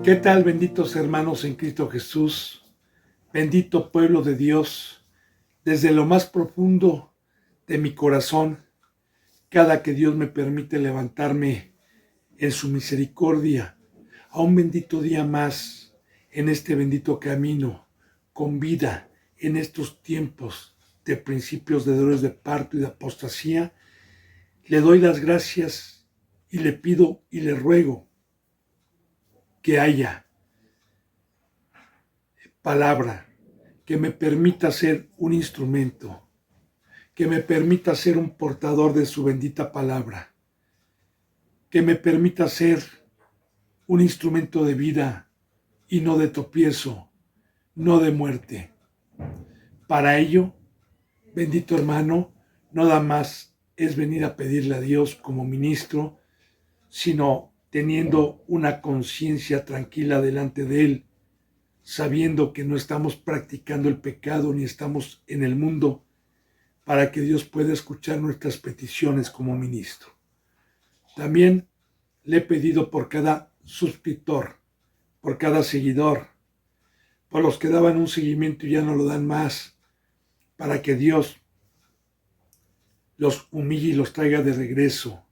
¿Qué tal, benditos hermanos en Cristo Jesús? Bendito pueblo de Dios, desde lo más profundo de mi corazón, cada que Dios me permite levantarme en su misericordia, a un bendito día más, en este bendito camino, con vida, en estos tiempos de principios de dolores de parto y de apostasía, le doy las gracias y le pido y le ruego que haya palabra que me permita ser un instrumento, que me permita ser un portador de su bendita palabra, que me permita ser un instrumento de vida y no de tropiezo, no de muerte. Para ello, bendito hermano, no nada más es venir a pedirle a Dios como ministro, sino teniendo una conciencia tranquila delante de Él, sabiendo que no estamos practicando el pecado ni estamos en el mundo, para que Dios pueda escuchar nuestras peticiones como ministro. También le he pedido por cada suscriptor, por cada seguidor, por los que daban un seguimiento y ya no lo dan más, para que Dios los humille y los traiga de regreso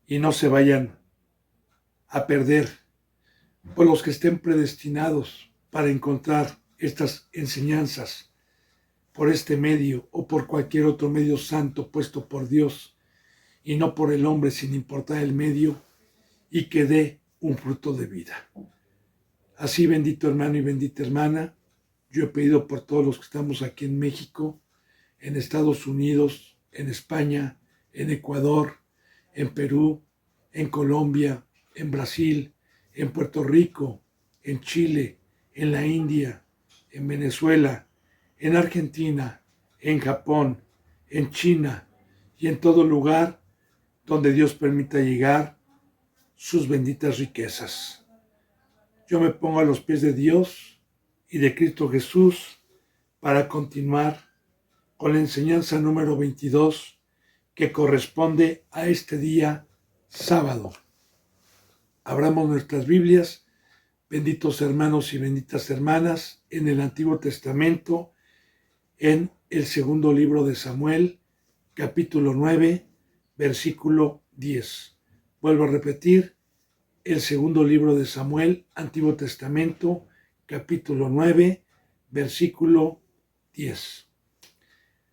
y no se vayan a perder, por los que estén predestinados para encontrar estas enseñanzas por este medio o por cualquier otro medio santo puesto por Dios y no por el hombre sin importar el medio, y que dé un fruto de vida. Así, bendito hermano y bendita hermana, yo he pedido por todos los que estamos aquí en México, en Estados Unidos, en España, en Ecuador, en Perú, en Colombia, en Brasil, en Puerto Rico, en Chile, en la India, en Venezuela, en Argentina, en Japón, en China y en todo lugar donde Dios permita llegar sus benditas riquezas. Yo me pongo a los pies de Dios y de Cristo Jesús para continuar con la enseñanza número 22 que corresponde a este día sábado. Abramos nuestras Biblias, benditos hermanos y benditas hermanas, en el Antiguo Testamento, en el segundo libro de Samuel, capítulo 9, versículo 10. Vuelvo a repetir, el segundo libro de Samuel, Antiguo Testamento, capítulo 9, versículo 10.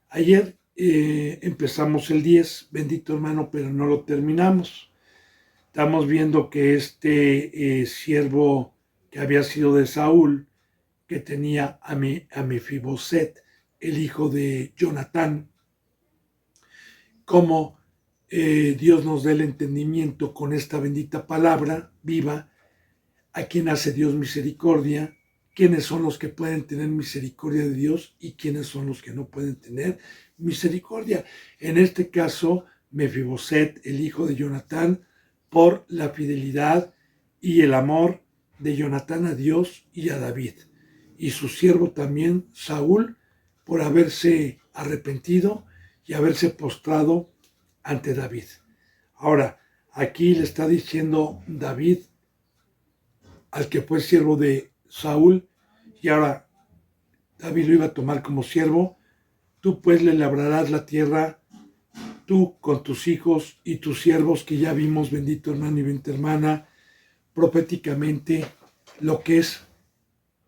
Ayer empezamos el 10, bendito hermano, pero no lo terminamos. Estamos viendo que este siervo que había sido de Saúl, que tenía a Mefiboset, el hijo de Jonatán, como Dios nos da el entendimiento con esta bendita palabra viva, a quien hace Dios misericordia, quiénes son los que pueden tener misericordia de Dios y quiénes son los que no pueden tener misericordia. En este caso, Mefiboset, el hijo de Jonatán, por la fidelidad y el amor de Jonatán a Dios y a David. Y su siervo también, Saúl, por haberse arrepentido y haberse postrado ante David. Ahora, aquí le está diciendo David al que fue siervo de Saúl, y ahora David lo iba a tomar como siervo: tú pues le labrarás la tierra, tú con tus hijos y tus siervos, que ya vimos, bendito hermano y bendita hermana, proféticamente lo que es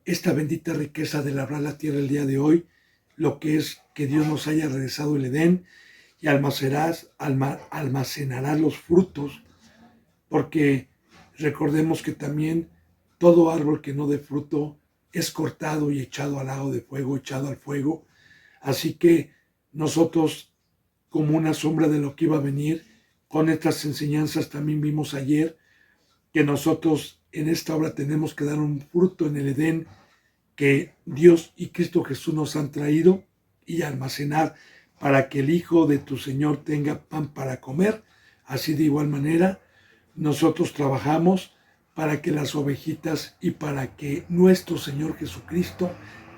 esta bendita riqueza de labrar la tierra el día de hoy, lo que es que Dios nos haya regresado el Edén, y almacenarás los frutos, porque recordemos que también todo árbol que no dé fruto es cortado y echado al lago de fuego, echado al fuego. Así que nosotros, como una sombra de lo que iba a venir, con estas enseñanzas también vimos ayer que nosotros en esta obra tenemos que dar un fruto en el Edén que Dios y Cristo Jesús nos han traído, y almacenar para que el Hijo de tu Señor tenga pan para comer. Así de igual manera, nosotros trabajamos para que las ovejitas y para que nuestro Señor Jesucristo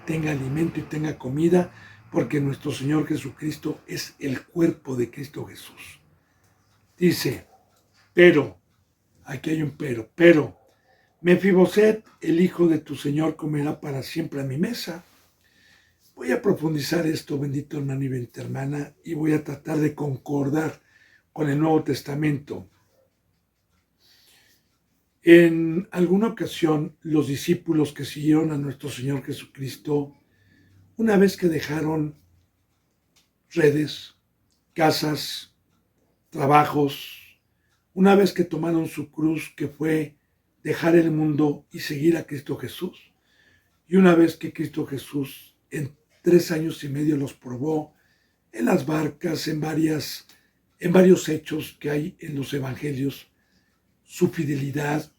tenga alimento y tenga comida, porque nuestro Señor Jesucristo es el cuerpo de Cristo Jesús. Dice, pero, aquí hay un pero, Mefiboset, el hijo de tu señor, comerá para siempre a mi mesa. Voy a profundizar esto, bendito hermano y bendita hermana, y voy a tratar de concordar con el Nuevo Testamento. En alguna ocasión, los discípulos que siguieron a nuestro Señor Jesucristo, una vez que dejaron redes, casas, trabajos, una vez que tomaron su cruz, que fue dejar el mundo y seguir a Cristo Jesús, y una vez que Cristo Jesús en 3 años y medio los probó en las barcas, en varios hechos que hay en los evangelios, su fidelidad,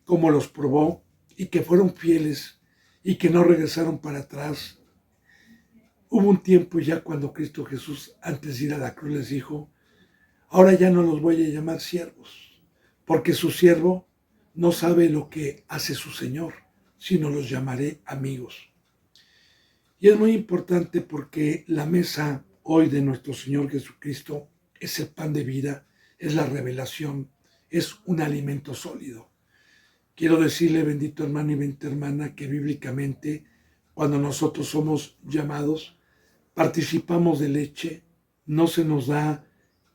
cómo los probó y que fueron fieles y que no regresaron para atrás. Hubo un tiempo ya cuando Cristo Jesús, antes de ir a la cruz, les dijo: ahora ya no los voy a llamar siervos, porque su siervo no sabe lo que hace su Señor, sino los llamaré amigos. Y es muy importante porque la mesa hoy de nuestro Señor Jesucristo es el pan de vida, es la revelación, es un alimento sólido. Quiero decirle, bendito hermano y bendita hermana, que bíblicamente, cuando nosotros somos llamados, participamos de leche, no se nos da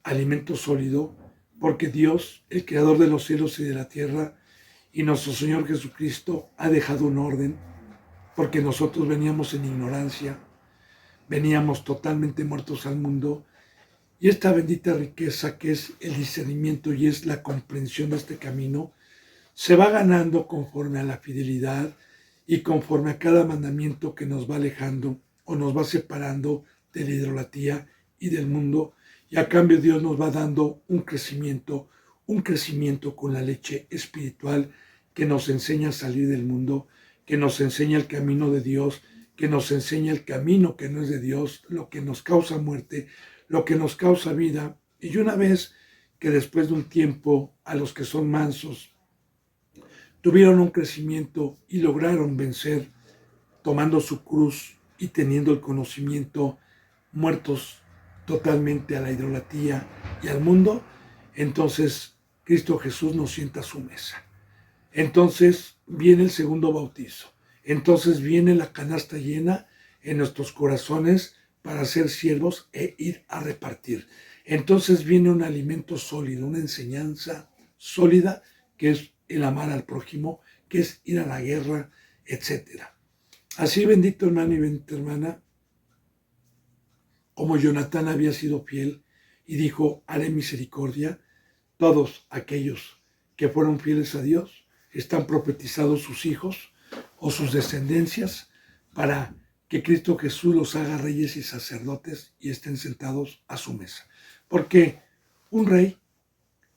alimento sólido, porque Dios, el creador de los cielos y de la tierra, y nuestro Señor Jesucristo ha dejado un orden, porque nosotros veníamos en ignorancia, veníamos totalmente muertos al mundo, y esta bendita riqueza que es el discernimiento y es la comprensión de este camino, se va ganando conforme a la fidelidad y conforme a cada mandamiento que nos va alejando o nos va separando de la idolatría y del mundo, y a cambio Dios nos va dando un crecimiento con la leche espiritual que nos enseña a salir del mundo, que nos enseña el camino de Dios, que nos enseña el camino que no es de Dios, lo que nos causa muerte, lo que nos causa vida. Y una vez que después de un tiempo a los que son mansos tuvieron un crecimiento y lograron vencer tomando su cruz y teniendo el conocimiento, muertos totalmente a la idolatría y al mundo, entonces Cristo Jesús nos sienta a su mesa. Entonces viene el segundo bautizo. Entonces viene la canasta llena en nuestros corazones para ser siervos e ir a repartir. Entonces viene un alimento sólido, una enseñanza sólida, que es el amar al prójimo, que es ir a la guerra, etc. Así, bendito hermano y bendita hermana, como Jonatán había sido fiel y dijo: haré misericordia, todos aquellos que fueron fieles a Dios están profetizados sus hijos o sus descendencias para que Cristo Jesús los haga reyes y sacerdotes y estén sentados a su mesa. Porque un rey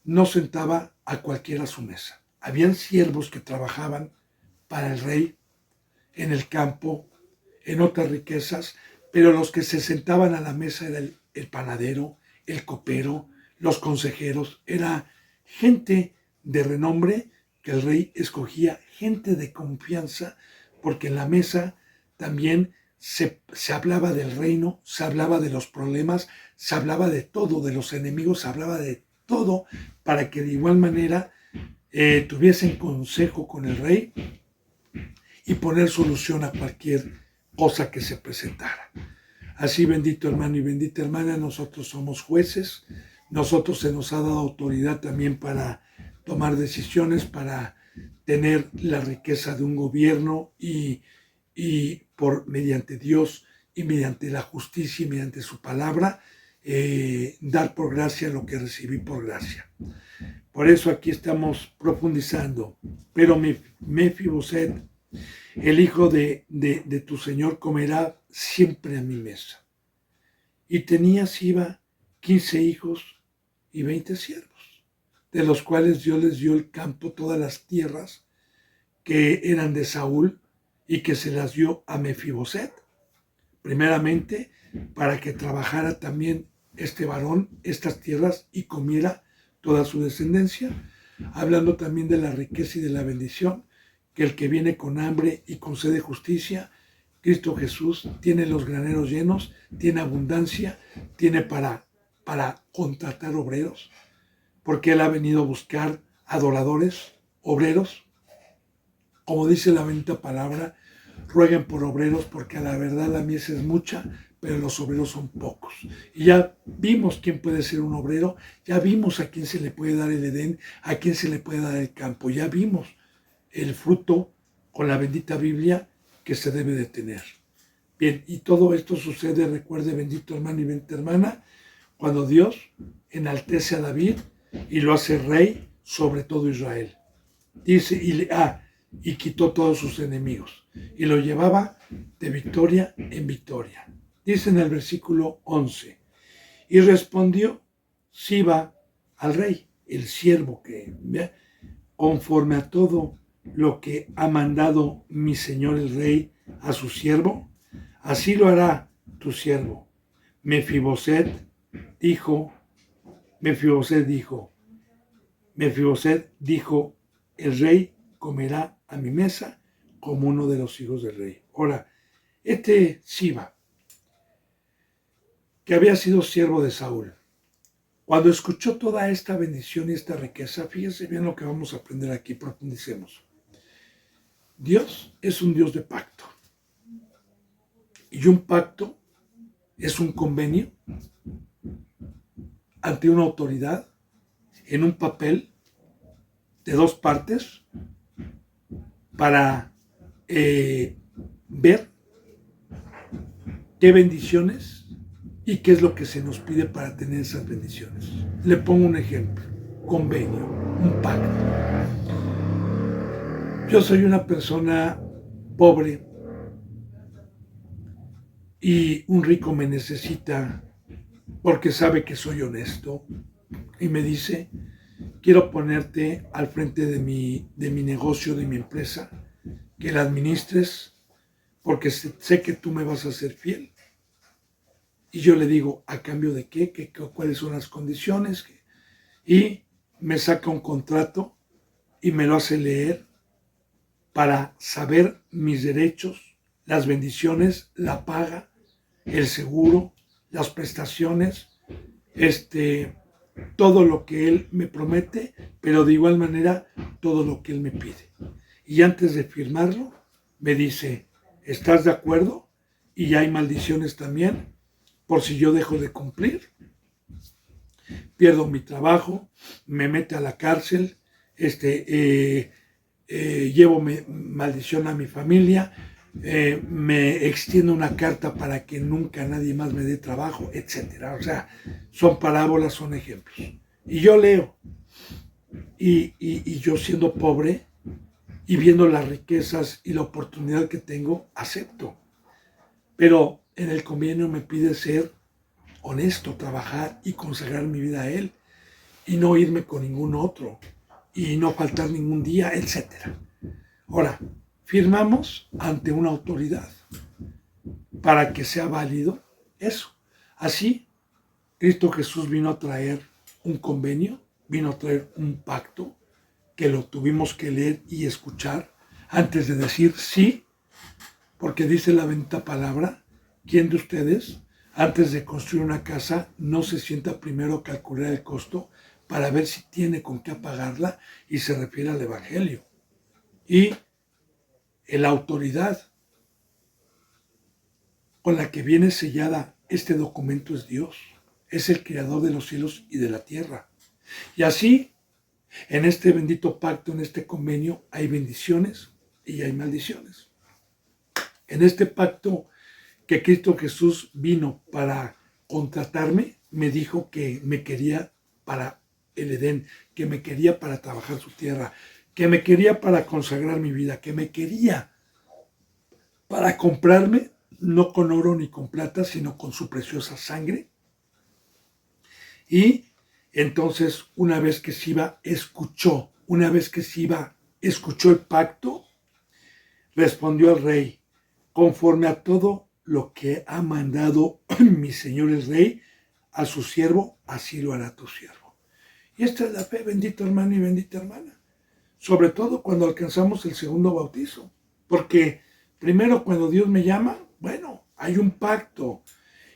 no sentaba a cualquiera a su mesa. Habían siervos que trabajaban para el rey en el campo, en otras riquezas, pero los que se sentaban a la mesa era el panadero, el copero, los consejeros, era gente de renombre que el rey escogía, gente de confianza, porque en la mesa también se hablaba del reino, se hablaba de los problemas, se hablaba de todo, de los enemigos, se hablaba de todo, para que de igual manera tuviesen consejo con el rey y poner solución a cualquier cosa que se presentara. Así, bendito hermano y bendita hermana, nosotros somos jueces, nosotros se nos ha dado autoridad también para tomar decisiones, para tener la riqueza de un gobierno y mediante Dios y mediante la justicia y mediante su palabra, dar por gracia lo que recibí por gracia. Por eso aquí estamos profundizando. Pero Mefiboset, el hijo de tu señor, comerá siempre a mi mesa. Y tenía Siba 15 hijos y 20 siervos, de los cuales Dios les dio el campo, todas las tierras que eran de Saúl, y que se las dio a Mefiboset, primeramente para que trabajara también este varón estas tierras y comiera toda su descendencia, hablando también de la riqueza y de la bendición, que el que viene con hambre y con sed de justicia, Cristo Jesús tiene los graneros llenos, tiene abundancia, tiene para contratar obreros, porque Él ha venido a buscar adoradores, obreros, como dice la bendita palabra, rueguen por obreros porque a la verdad la mies es mucha, pero los obreros son pocos. Y ya vimos quién puede ser un obrero, ya vimos a quién se le puede dar el Edén, a quién se le puede dar el campo, ya vimos el fruto con la bendita Biblia que se debe de tener. Bien, y todo esto sucede, recuerde, bendito hermano y bendita hermana, cuando Dios enaltece a David y lo hace rey sobre todo Israel. Dice, y quitó todos sus enemigos y lo llevaba de victoria en victoria. Dice en el versículo 11, y respondió Siba al rey, el siervo que, conforme a todo lo que ha mandado mi señor el rey a su siervo, así lo hará tu siervo. Mefiboset dijo, el rey comerá a mi mesa como uno de los hijos del rey. Ahora, este Siba, que había sido siervo de Saúl, cuando escuchó toda esta bendición y esta riqueza, fíjense bien lo que vamos a aprender aquí, profundicemos. Dios es un Dios de pacto. Y un pacto es un convenio ante una autoridad en un papel de dos partes para ver qué bendiciones y qué es lo que se nos pide para tener esas bendiciones. Le pongo un ejemplo, convenio, un pacto. Yo soy una persona pobre y un rico me necesita porque sabe que soy honesto y me dice, quiero ponerte al frente de mi negocio, de mi empresa, que la administres porque sé que tú me vas a ser fiel. Y yo le digo, ¿a cambio de qué? ¿Cuáles son las condiciones? Y me saca un contrato y me lo hace leer para saber mis derechos, las bendiciones, la paga, el seguro, las prestaciones, todo lo que él me promete, pero de igual manera todo lo que él me pide. Y antes de firmarlo, me dice, ¿estás de acuerdo? Y hay maldiciones también, por si yo dejo de cumplir. Pierdo mi trabajo, me mete a la cárcel, llevo maldición a mi familia, me extiendo una carta para que nunca nadie más me dé trabajo, etcétera. O sea, son parábolas, son ejemplos. Y yo leo, y yo siendo pobre y viendo las riquezas y la oportunidad que tengo, acepto. Pero en el convenio me pide ser honesto, trabajar y consagrar mi vida a Él y no irme con ningún otro y no faltar ningún día, etcétera. Ahora, firmamos ante una autoridad para que sea válido eso. Así, Cristo Jesús vino a traer un convenio, vino a traer un pacto que lo tuvimos que leer y escuchar antes de decir sí, porque dice la bendita palabra, ¿quién de ustedes, antes de construir una casa, no se sienta primero a calcular el costo para ver si tiene con qué pagarla? Y se refiere al Evangelio. Y la autoridad con la que viene sellada este documento es Dios. Es el creador de los cielos y de la tierra. Y así, en este bendito pacto, en este convenio, hay bendiciones y hay maldiciones. En este pacto que Cristo Jesús vino para contratarme, me dijo que me quería para el Edén, que me quería para trabajar su tierra, que me quería para consagrar mi vida, que me quería para comprarme, no con oro ni con plata, sino con su preciosa sangre. Y entonces, una vez que Siba escuchó el pacto, respondió al rey, conforme a todo lo que ha mandado mi señor el rey a su siervo, así lo hará tu siervo. Y esta es la fe, bendito hermano y bendita hermana. Sobre todo cuando alcanzamos el segundo bautizo. Porque primero cuando Dios me llama, bueno, hay un pacto.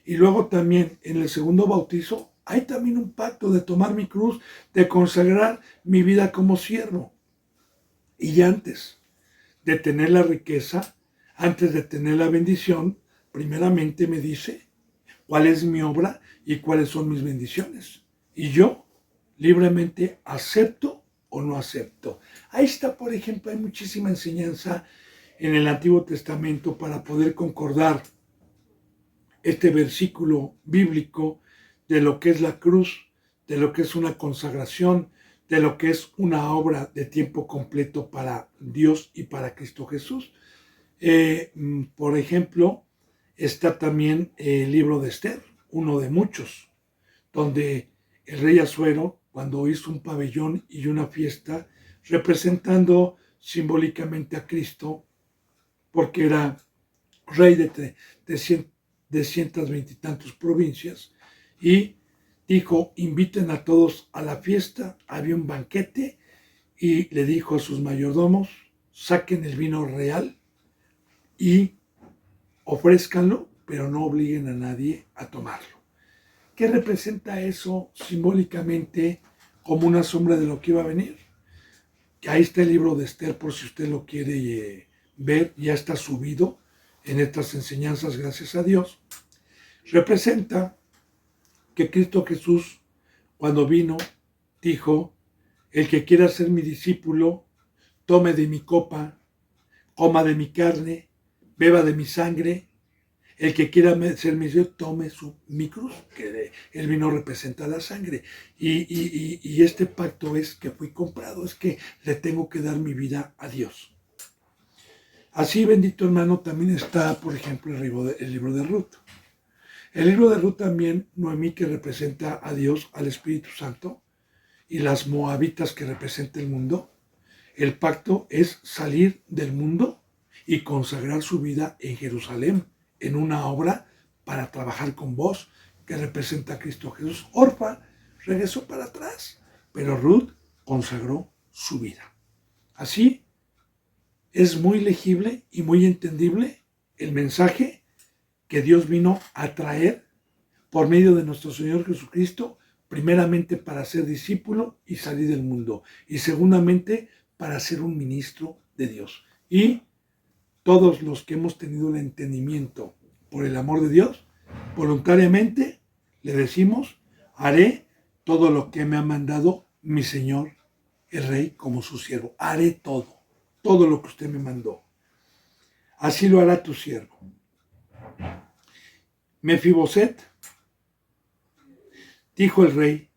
Y luego también en el segundo bautizo hay también un pacto de tomar mi cruz, de consagrar mi vida como siervo. Y antes de tener la riqueza, antes de tener la bendición, primeramente me dice cuál es mi obra y cuáles son mis bendiciones. Y yo libremente acepto o no acepto. Ahí está, por ejemplo, hay muchísima enseñanza en el Antiguo Testamento para poder concordar este versículo bíblico de lo que es la cruz, de lo que es una consagración, de lo que es una obra de tiempo completo para Dios y para Cristo Jesús. Por ejemplo, está también el libro de Esther, uno de muchos, donde el rey Asuero, cuando hizo un pabellón y una fiesta, representando simbólicamente a Cristo, porque era rey de 120 y tantas provincias, y dijo, inviten a todos a la fiesta, había un banquete, y le dijo a sus mayordomos, saquen el vino real y ofrézcanlo, pero no obliguen a nadie a tomarlo. ¿Qué representa eso simbólicamente como una sombra de lo que iba a venir? Ahí está el libro de Esther, por si usted lo quiere ver, ya está subido en estas enseñanzas, gracias a Dios. Representa que Cristo Jesús, cuando vino, dijo, el que quiera ser mi discípulo, tome de mi copa, coma de mi carne, beba de mi sangre. El que quiera ser mi discípulo, tome mi cruz, que el vino representa la sangre. Y este pacto es que fui comprado, es que le tengo que dar mi vida a Dios. Así, bendito hermano, también está, por ejemplo, el libro de Ruth. El libro de Ruth también, Noemí, que representa a Dios, al Espíritu Santo, y las moabitas, que representa el mundo. El pacto es salir del mundo y consagrar su vida en Jerusalén, en una obra para trabajar con vos, que representa a Cristo Jesús. Orfa regresó para atrás, pero Ruth consagró su vida. Así es muy legible y muy entendible el mensaje que Dios vino a traer por medio de nuestro Señor Jesucristo, primeramente para ser discípulo y salir del mundo, y segundamente para ser un ministro de Dios. Y todos los que hemos tenido el entendimiento por el amor de Dios, voluntariamente le decimos, haré todo lo que me ha mandado mi Señor, el Rey, como su siervo. Haré todo lo que usted me mandó. Así lo hará tu siervo. Mefiboset, dijo el rey,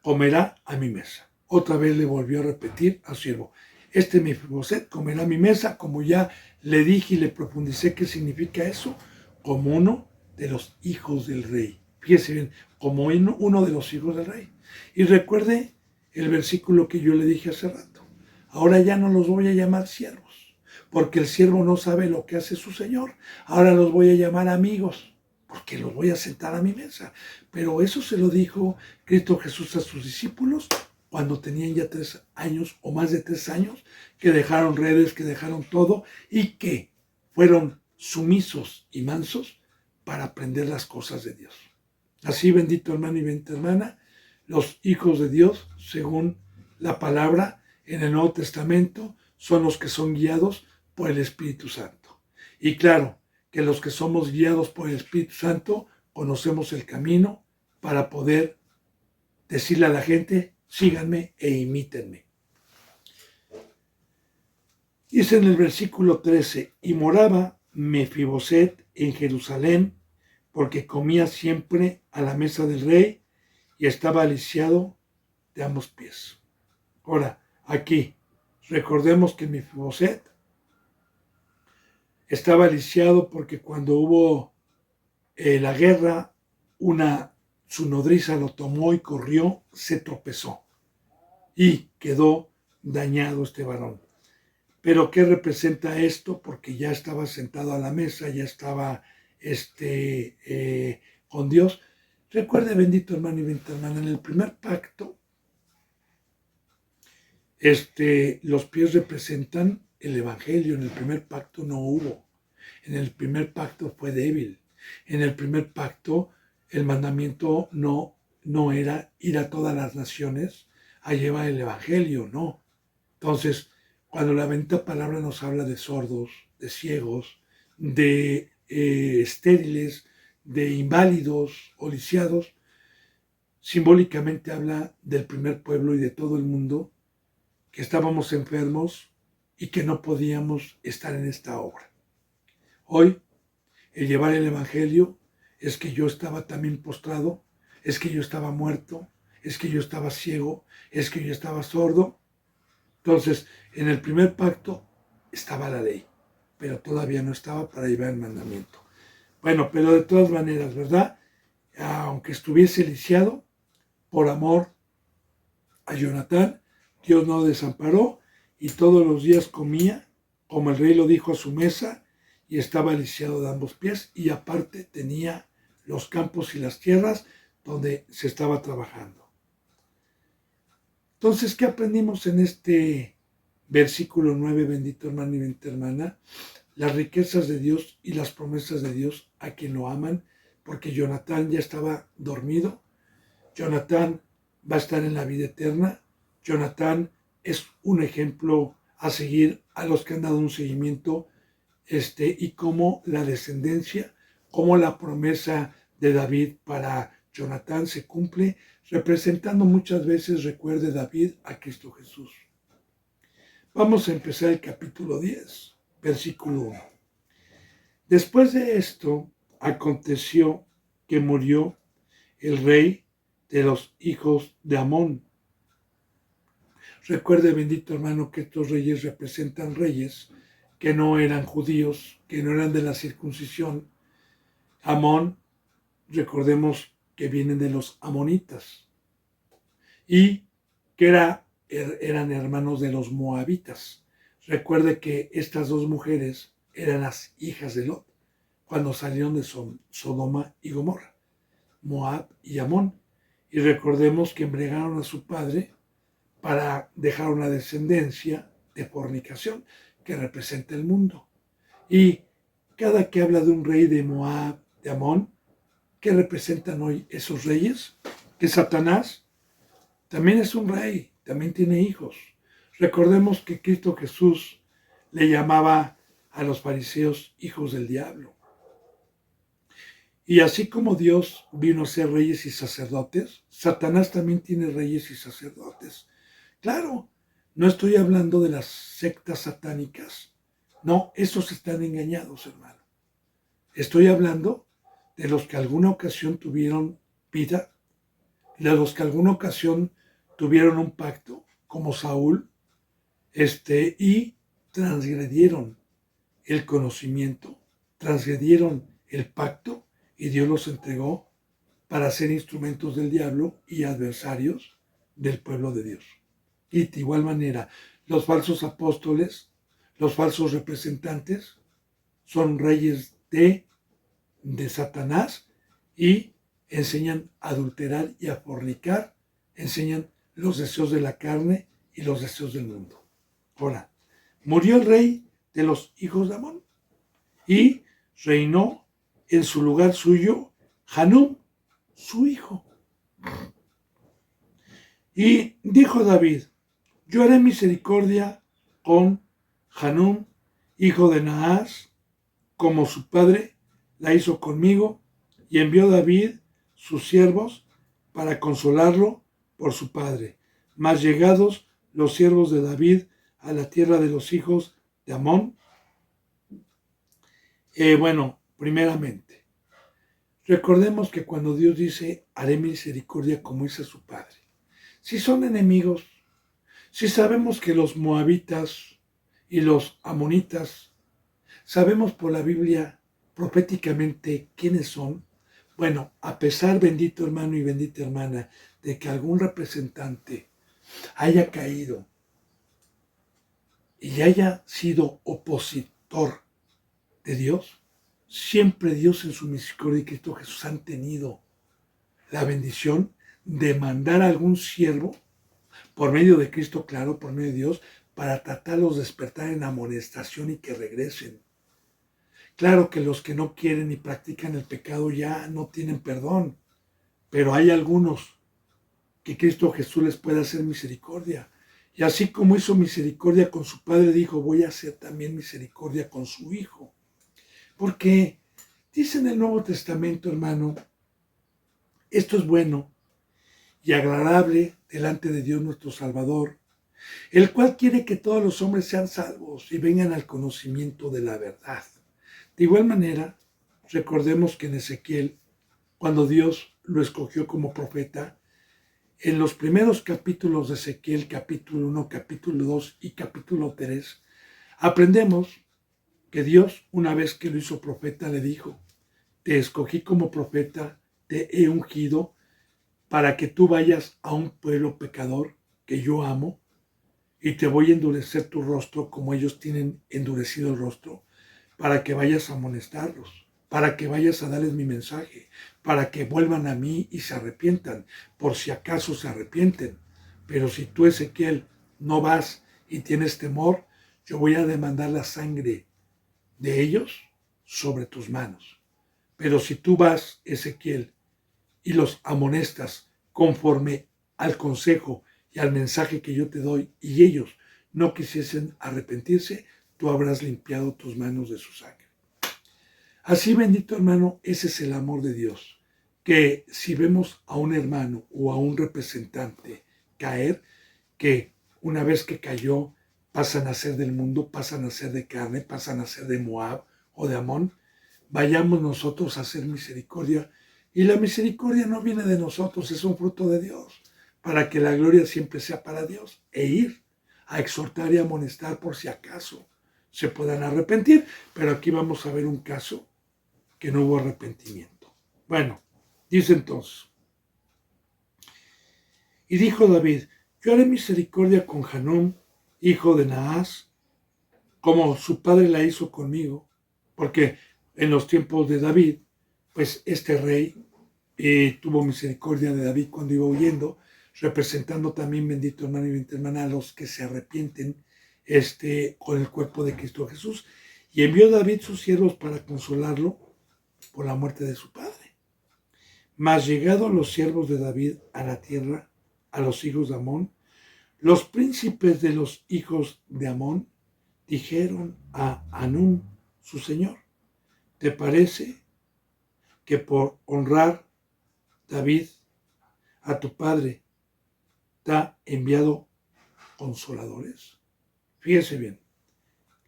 comerá a mi mesa. Otra vez le volvió a repetir a su siervo, este Mefiboset comerá a mi mesa, como ya le dije y le profundicé qué significa eso, como uno de los hijos del rey. Fíjese bien, como uno de los hijos del rey. Y recuerde el versículo que yo le dije hace rato. Ahora ya no los voy a llamar siervos, porque el siervo no sabe lo que hace su señor. Ahora los voy a llamar amigos, porque los voy a sentar a mi mesa. Pero eso se lo dijo Cristo Jesús a sus discípulos cuando tenían ya 3 años o más de 3 años, que dejaron redes, que dejaron todo y que fueron sumisos y mansos para aprender las cosas de Dios. Así, bendito hermano y bendita hermana, los hijos de Dios, según la palabra en el Nuevo Testamento, son los que son guiados por el Espíritu Santo. Y claro, que los que somos guiados por el Espíritu Santo conocemos el camino para poder decirle a la gente, síganme e imítenme. Dice en el versículo 13, y moraba Mefiboset en Jerusalén, porque comía siempre a la mesa del rey y estaba lisiado de ambos pies. Ahora, aquí, recordemos que Mefiboset estaba lisiado porque cuando hubo la guerra, su nodriza lo tomó y corrió, se tropezó y quedó dañado este varón. Pero ¿qué representa esto? Porque ya estaba sentado a la mesa, ya estaba con Dios. Recuerde, bendito hermano y bendita hermana, en el primer pacto, los pies representan el evangelio. En el primer pacto no hubo. En el primer pacto fue débil. En el primer pacto el mandamiento no era ir a todas las naciones a llevar el evangelio, no. Entonces, cuando la bendita palabra nos habla de sordos, de ciegos, de estériles, de inválidos o lisiados, simbólicamente habla del primer pueblo y de todo el mundo que estábamos enfermos y que no podíamos estar en esta obra. Hoy, el llevar el Evangelio es que yo estaba también postrado, es que yo estaba muerto, es que yo estaba ciego, es que yo estaba sordo. Entonces, en el primer pacto estaba la ley, pero todavía no estaba para llevar el mandamiento. Bueno, pero de todas maneras, ¿verdad? Aunque estuviese lisiado, por amor a Jonatán, Dios no desamparó y todos los días comía, como el rey lo dijo, a su mesa, y estaba lisiado de ambos pies, y aparte tenía los campos y las tierras donde se estaba trabajando. Entonces, ¿qué aprendimos en este versículo 9, bendito hermano y bendita hermana? Las riquezas de Dios y las promesas de Dios a quien lo aman, porque Jonatán ya estaba dormido. Jonatán va a estar en la vida eterna. Jonatán es un ejemplo a seguir a los que han dado un seguimiento, y cómo la descendencia, cómo la promesa de David para Jonatán se cumple, representando muchas veces, recuerde David, a Cristo Jesús. Vamos a empezar el capítulo 10, versículo 1. Después de esto, aconteció que murió el rey de los hijos de Amón. Recuerde, bendito hermano, que estos reyes representan reyes que no eran judíos, que no eran de la circuncisión. Amón, recordemos que vienen de los amonitas y que eran hermanos de los moabitas. Recuerde que estas dos mujeres eran las hijas de Lot cuando salieron de Sodoma y Gomorra, Moab y Amón. Y recordemos que embriagaron a su padre para dejar una descendencia de fornicación que representa el mundo. Y cada que habla de un rey de Moab, de Amón, ¿qué representan hoy esos reyes? Que Satanás también es un rey, también tiene hijos. Recordemos que Cristo Jesús le llamaba a los fariseos hijos del diablo. Y así como Dios vino a ser reyes y sacerdotes, Satanás también tiene reyes y sacerdotes. Claro, no estoy hablando de las sectas satánicas. No, esos están engañados, hermano. Estoy hablando de los que alguna ocasión tuvieron vida, de los que alguna ocasión tuvieron un pacto, como Saúl, y transgredieron el conocimiento, transgredieron el pacto, y Dios los entregó para ser instrumentos del diablo y adversarios del pueblo de Dios. Y de igual manera, los falsos apóstoles, los falsos representantes, son reyes de Satanás y enseñan a adulterar y a fornicar, enseñan los deseos de la carne y los deseos del mundo. Ahora, murió el rey de los hijos de Amón y reinó en su lugar suyo Hanún, su hijo. Y dijo David: yo haré misericordia con Hanún, hijo de Naas, como su padre la hizo conmigo, y envió David sus siervos para consolarlo por su padre. Mas llegados los siervos de David a la tierra de los hijos de Amón, primeramente, recordemos que cuando Dios dice, haré misericordia como hizo su padre, si son enemigos, si sabemos que los moabitas y los amonitas, sabemos por la Biblia proféticamente quiénes son. Bueno, a pesar, bendito hermano y bendita hermana, de que algún representante haya caído y haya sido opositor de Dios, siempre Dios en su misericordia y Cristo Jesús han tenido la bendición de mandar a algún siervo, por medio de Cristo, claro, por medio de Dios, para tratarlos de despertar en amonestación y que regresen. Claro que los que no quieren y practican el pecado ya no tienen perdón, pero hay algunos que Cristo Jesús les puede hacer misericordia. Y así como hizo misericordia con su padre, dijo, voy a hacer también misericordia con su hijo. Porque dice en el Nuevo Testamento, hermano, esto es bueno y agradable delante de Dios nuestro Salvador, el cual quiere que todos los hombres sean salvos y vengan al conocimiento de la verdad. De igual manera, recordemos que en Ezequiel, cuando Dios lo escogió como profeta, en los primeros capítulos de Ezequiel, capítulo 1, capítulo 2 y capítulo 3, aprendemos que Dios, una vez que lo hizo profeta, le dijo, te escogí como profeta, te he ungido para que tú vayas a un pueblo pecador que yo amo y te voy a endurecer tu rostro como ellos tienen endurecido el rostro, para que vayas a amonestarlos, para que vayas a darles mi mensaje, para que vuelvan a mí y se arrepientan, por si acaso se arrepienten. Pero si tú, Ezequiel, no vas y tienes temor, yo voy a demandar la sangre de ellos sobre tus manos. Pero si tú vas, Ezequiel, y los amonestas conforme al consejo y al mensaje que yo te doy, y ellos no quisiesen arrepentirse, tú habrás limpiado tus manos de su sangre. Así, bendito hermano, ese es el amor de Dios, que si vemos a un hermano o a un representante caer, que una vez que cayó pasan a ser del mundo, pasan a ser de carne, pasan a ser de Moab o de Amón, vayamos nosotros a hacer misericordia. Y la misericordia no viene de nosotros, es un fruto de Dios, para que la gloria siempre sea para Dios, e ir a exhortar y amonestar por si acaso se puedan arrepentir. Pero aquí vamos a ver un caso que no hubo arrepentimiento. Bueno, dice entonces, y dijo David, yo haré misericordia con Hanún, hijo de Naas, como su padre la hizo conmigo, porque en los tiempos de David, pues este rey tuvo misericordia de David cuando iba huyendo, representando también, bendito hermano y bendita hermana, a los que se arrepienten con el cuerpo de Cristo Jesús. Y envió David sus siervos para consolarlo por la muerte de su padre. Mas llegados los siervos de David a la tierra, a los hijos de Amón, los príncipes de los hijos de Amón dijeron a Hanún, su señor, ¿te parece que por honrar David a tu padre te ha enviado consoladores? Fíjese bien,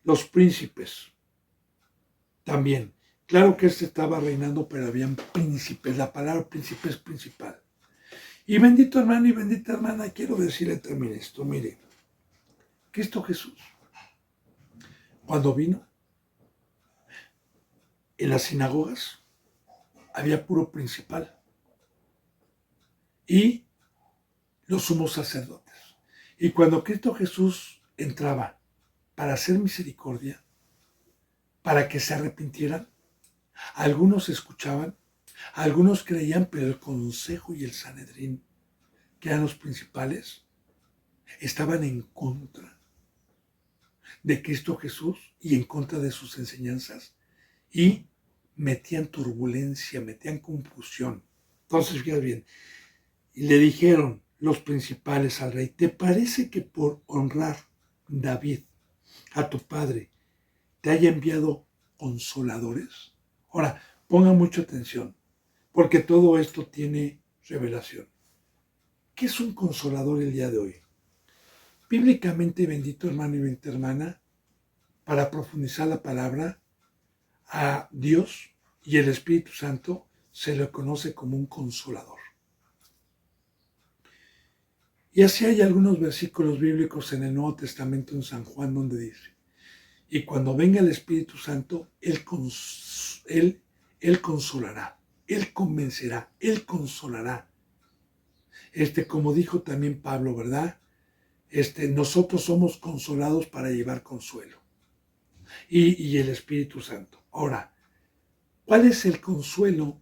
los príncipes también. Claro que estaba reinando, pero habían príncipes. La palabra príncipe es principal. Y bendito hermano y bendita hermana, quiero decirle también esto. Mire, Cristo Jesús, cuando vino, en las sinagogas había puro principal y los sumos sacerdotes. Y cuando Cristo Jesús entraba para hacer misericordia, para que se arrepintieran, algunos escuchaban, algunos creían, pero el consejo y el Sanedrín, que eran los principales, estaban en contra de Cristo Jesús y en contra de sus enseñanzas y metían turbulencia, metían confusión. Entonces, fíjate bien, y le dijeron los principales al rey, ¿te parece que por honrar David a tu padre te haya enviado consoladores? Ahora, ponga mucha atención, porque todo esto tiene revelación. ¿Qué es un consolador el día de hoy? Bíblicamente, bendito hermano y bendita hermana, para profundizar la palabra, a Dios y el Espíritu Santo se le conoce como un consolador. Y así hay algunos versículos bíblicos en el Nuevo Testamento en San Juan donde dice, y cuando venga el Espíritu Santo, Él consolará, Él convencerá, Él consolará. Como dijo también Pablo, ¿verdad? Nosotros somos consolados para llevar consuelo. Y el Espíritu Santo. Ahora, ¿cuál es el consuelo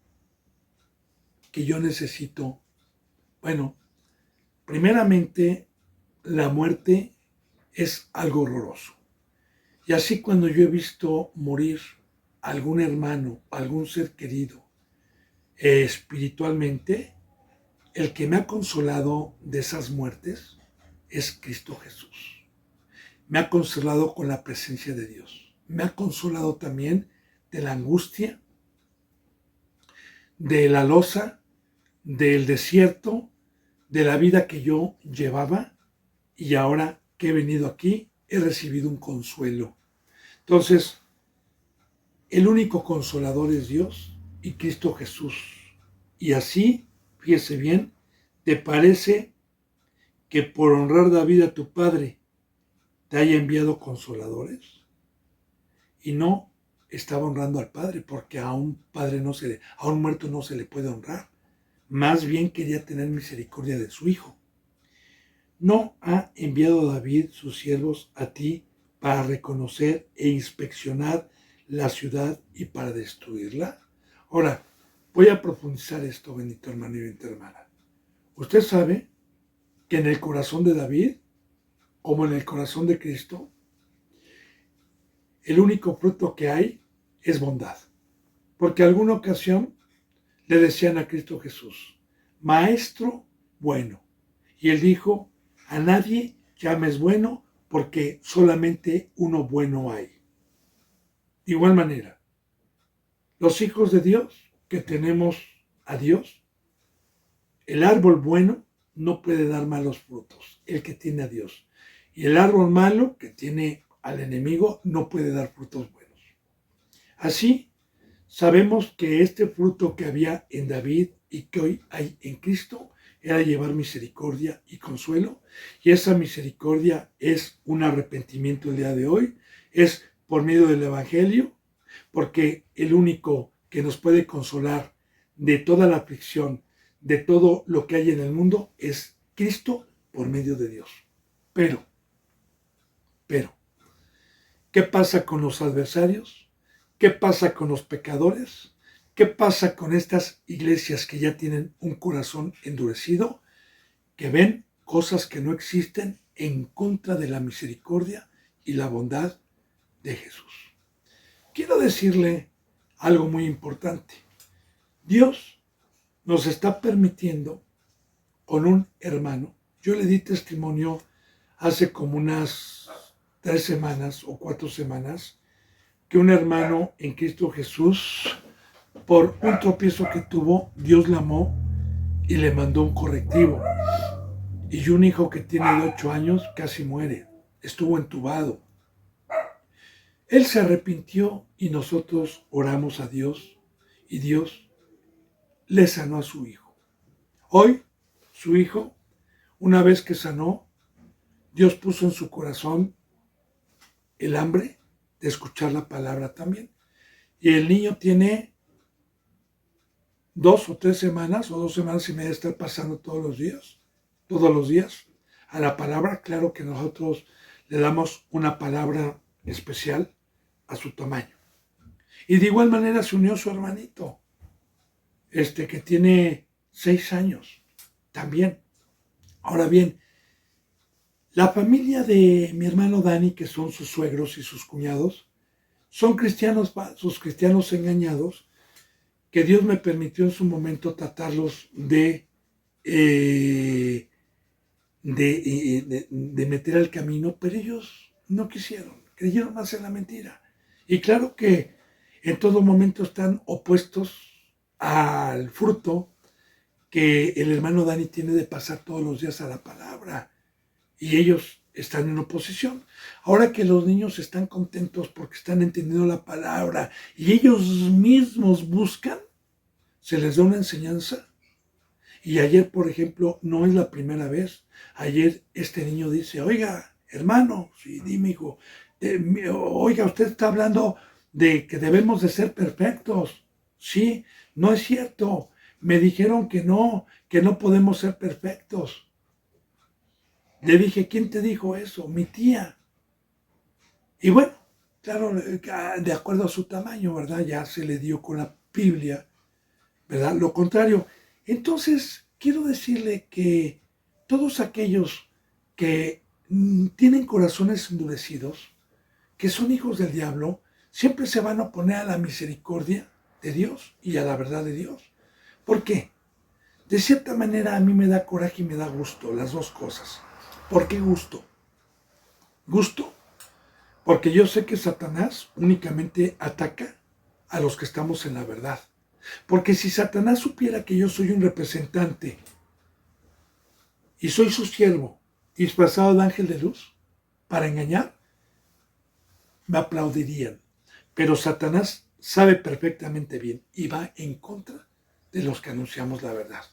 que yo necesito? Bueno, primeramente, la muerte es algo horroroso. Y así cuando yo he visto morir a algún hermano, algún ser querido, espiritualmente, el que me ha consolado de esas muertes es Cristo Jesús. Me ha consolado con la presencia de Dios. Me ha consolado también de la angustia, de la losa, del desierto, de la vida que yo llevaba, y ahora que he venido aquí he recibido un consuelo. Entonces, el único consolador es Dios y Cristo Jesús. Y así, fíjese bien, ¿te parece que por honrar David a tu padre te haya enviado consoladores? Y no estaba honrando al padre, porque a un muerto no se le puede honrar. Más bien quería tener misericordia de su hijo. ¿No ha enviado David sus siervos a ti para reconocer e inspeccionar la ciudad y para destruirla? Ahora, voy a profundizar esto, bendito hermano y bendita hermana. Usted sabe que en el corazón de David, como en el corazón de Cristo, el único fruto que hay es bondad. Porque alguna ocasión le decían a Cristo Jesús, Maestro bueno. Y él dijo, a nadie llames bueno porque solamente uno bueno hay. De igual manera, los hijos de Dios que tenemos a Dios, el árbol bueno no puede dar malos frutos, el que tiene a Dios. Y el árbol malo que tiene al enemigo no puede dar frutos buenos. Así, sabemos que este fruto que había en David y que hoy hay en Cristo era llevar misericordia y consuelo, y esa misericordia es un arrepentimiento el día de hoy, es por medio del Evangelio, porque el único que nos puede consolar de toda la aflicción, de todo lo que hay en el mundo, es Cristo por medio de Dios. Pero, ¿qué pasa con los adversarios? ¿Qué pasa con los pecadores? ¿Qué pasa con estas iglesias que ya tienen un corazón endurecido, que ven cosas que no existen en contra de la misericordia y la bondad de Jesús? Quiero decirle algo muy importante. Dios nos está permitiendo con un hermano. Yo le di testimonio hace como unas 3 semanas o 4 semanas que un hermano en Cristo Jesús, por un tropiezo que tuvo, Dios le amó y le mandó un correctivo. Y un hijo que tiene 8 años casi muere, estuvo entubado. Él se arrepintió y nosotros oramos a Dios y Dios le sanó a su hijo. Hoy, su hijo, una vez que sanó, Dios puso en su corazón el hambre de escuchar la palabra también. Y el niño tiene 2 o 3 semanas o 2 semanas y media de estar pasando todos los días, a la palabra. Claro que nosotros le damos una palabra especial a su tamaño. Y de igual manera se unió su hermanito, que tiene 6 años, también. Ahora bien, la familia de mi hermano Dani, que son sus suegros y sus cuñados, son cristianos, sus cristianos engañados, que Dios me permitió en su momento tratarlos de meter al camino, pero ellos no quisieron, creyeron más en la mentira. Y claro que en todo momento están opuestos al fruto que el hermano Dani tiene de pasar todos los días a la palabra. Y ellos están en oposición. Ahora que los niños están contentos porque están entendiendo la palabra y ellos mismos buscan, se les da una enseñanza. Y ayer, por ejemplo, no es la primera vez. Ayer este niño dice, oiga, hermano, sí, dime, hijo, oiga, usted está hablando de que debemos de ser perfectos. Sí, no es cierto. Me dijeron que no podemos ser perfectos. Le dije, ¿quién te dijo eso? Mi tía. Y bueno, claro, de acuerdo a su tamaño, ¿verdad? Ya se le dio con la Biblia, ¿verdad? Lo contrario. Entonces, quiero decirle que todos aquellos que tienen corazones endurecidos, que son hijos del diablo, siempre se van a oponer a la misericordia de Dios y a la verdad de Dios. ¿Por qué? De cierta manera a mí me da coraje y me da gusto, las dos cosas. ¿Por qué gusto? Gusto porque yo sé que Satanás únicamente ataca a los que estamos en la verdad. Porque si Satanás supiera que yo soy un representante y soy su siervo, disfrazado de ángel de luz, para engañar, me aplaudirían. Pero Satanás sabe perfectamente bien y va en contra de los que anunciamos la verdad.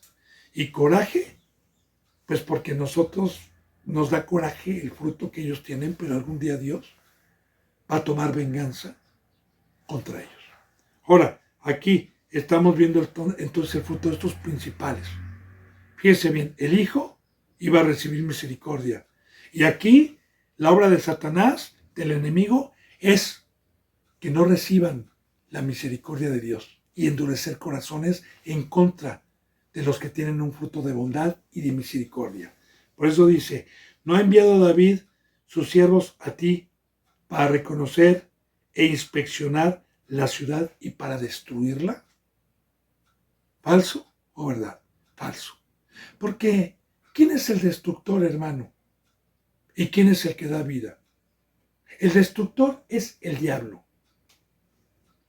Y coraje, pues porque nosotros nos da coraje el fruto que ellos tienen, pero algún día Dios va a tomar venganza contra ellos. Ahora, aquí estamos viendo entonces el fruto de estos principales. Fíjense bien, el Hijo iba a recibir misericordia. Y aquí la obra de Satanás, del enemigo, es que no reciban la misericordia de Dios y endurecer corazones en contra de los que tienen un fruto de bondad y de misericordia. Por eso dice, ¿no ha enviado David sus siervos a ti para reconocer e inspeccionar la ciudad y para destruirla? ¿Falso o verdad? Falso. Porque, ¿quién es el destructor, hermano? ¿Y quién es el que da vida? El destructor es el diablo.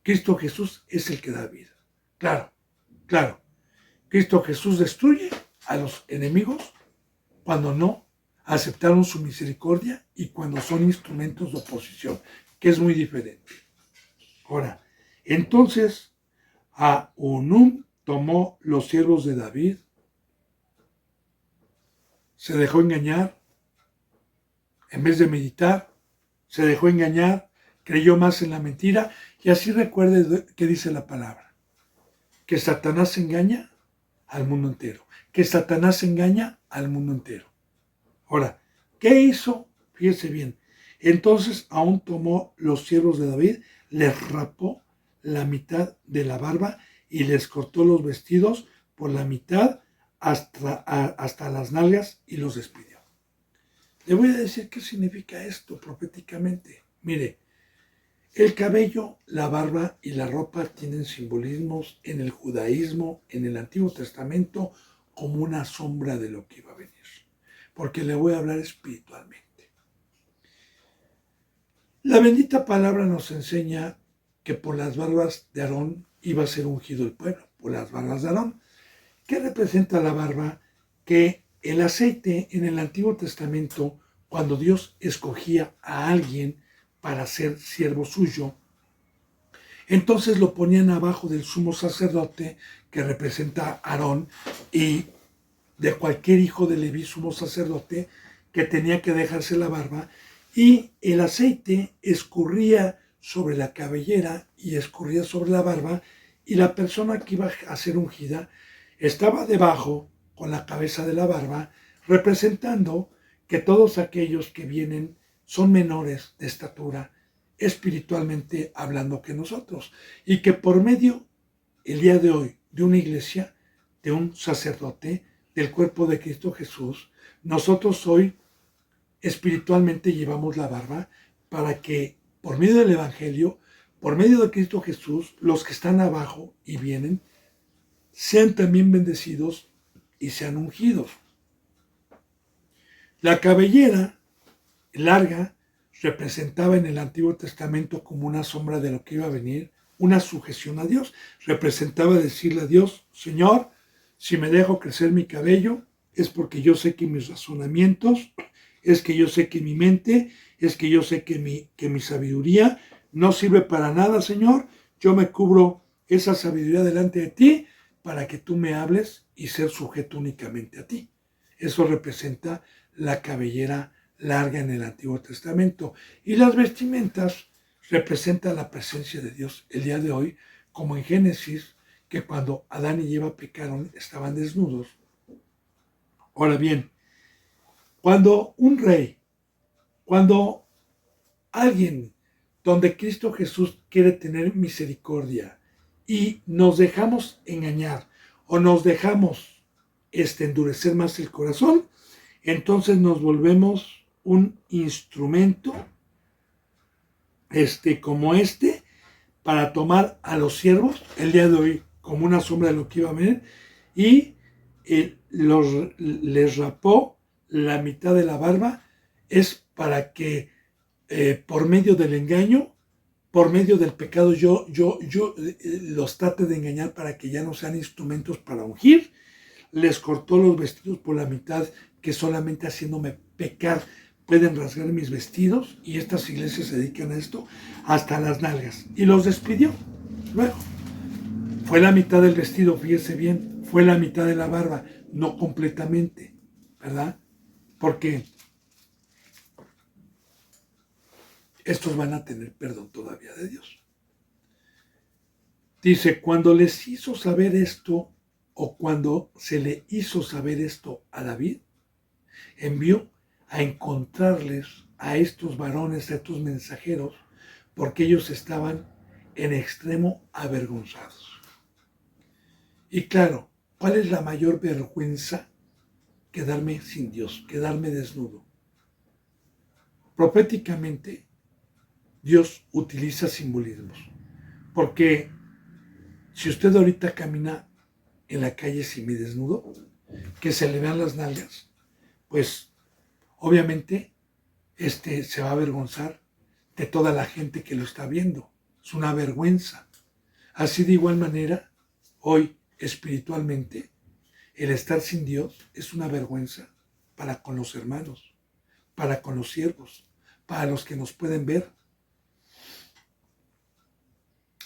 Cristo Jesús es el que da vida. Claro, claro. Cristo Jesús destruye a los enemigos cuando no aceptaron su misericordia y cuando son instrumentos de oposición, que es muy diferente. Ahora, entonces, Hanún tomó los siervos de David, se dejó engañar, en vez de meditar, se dejó engañar, creyó más en la mentira, y así recuerde que dice la palabra, que Satanás engaña al mundo entero, que Satanás engaña al mundo entero. Ahora, ¿qué hizo? Fíjese bien. Entonces aún tomó los siervos de David, les rapó la mitad de la barba y les cortó los vestidos por la mitad hasta las nalgas y los despidió. Le voy a decir qué significa esto proféticamente. Mire, el cabello, la barba y la ropa tienen simbolismos en el judaísmo, en el Antiguo Testamento, como una sombra de lo que iba a venir. Porque le voy a hablar espiritualmente. La bendita palabra nos enseña que por las barbas de Aarón iba a ser ungido el pueblo, por las barbas de Aarón. ¿Qué representa la barba? Que el aceite en el Antiguo Testamento, cuando Dios escogía a alguien para ser siervo suyo, entonces lo ponían abajo del sumo sacerdote, que representa a Aarón, y de cualquier hijo de Leví, sumo sacerdote, que tenía que dejarse la barba, y el aceite escurría sobre la cabellera y escurría sobre la barba, y la persona que iba a ser ungida estaba debajo con la cabeza de la barba, representando que todos aquellos que vienen son menores de estatura, espiritualmente hablando, que nosotros, y que por medio, el día de hoy, de una iglesia, de un sacerdote, del cuerpo de Cristo Jesús, nosotros hoy espiritualmente llevamos la barba para que por medio del Evangelio, por medio de Cristo Jesús, los que están abajo y vienen, sean también bendecidos y sean ungidos. La cabellera larga representaba en el Antiguo Testamento como una sombra de lo que iba a venir, una sujeción a Dios. Representaba decirle a Dios, Señor, si me dejo crecer mi cabello, es porque yo sé que mis razonamientos, es que yo sé que mi mente, es que yo sé que mi sabiduría no sirve para nada, Señor. Yo me cubro esa sabiduría delante de ti para que tú me hables y ser sujeto únicamente a ti. Eso representa la cabellera larga en el Antiguo Testamento. Y las vestimentas representan la presencia de Dios el día de hoy, como en Génesis, que cuando Adán y Eva pecaron estaban desnudos. Ahora bien, cuando un rey, cuando alguien donde Cristo Jesús quiere tener misericordia y nos dejamos engañar o nos dejamos endurecer más el corazón, entonces nos volvemos un instrumento como para tomar a los siervos el día de hoy como una sombra de lo que iba a venir y les rapó la mitad de la barba es para que por medio del engaño, por medio del pecado, yo los trate de engañar para que ya no sean instrumentos para ungir. Les cortó los vestidos por la mitad, que solamente haciéndome pecar pueden rasgar mis vestidos, y estas iglesias se dedican a esto, hasta las nalgas. Y los despidió. Luego, fue la mitad del vestido, fíjese bien, fue la mitad de la barba, no completamente, ¿verdad? Porque estos van a tener perdón todavía de Dios. Dice, cuando les hizo saber esto, o cuando se le hizo saber esto a David, envió a encontrarles a estos varones, a estos mensajeros, porque ellos estaban en extremo avergonzados. Y claro, ¿cuál es la mayor vergüenza? Quedarme sin Dios, quedarme desnudo. Proféticamente, Dios utiliza simbolismos, porque si usted ahorita camina en la calle semidesnudo, que se le vean las nalgas, pues obviamente se va a avergonzar de toda la gente que lo está viendo. Es una vergüenza. Así de igual manera, hoy espiritualmente, el estar sin Dios es una vergüenza para con los hermanos, para con los siervos, para los que nos pueden ver.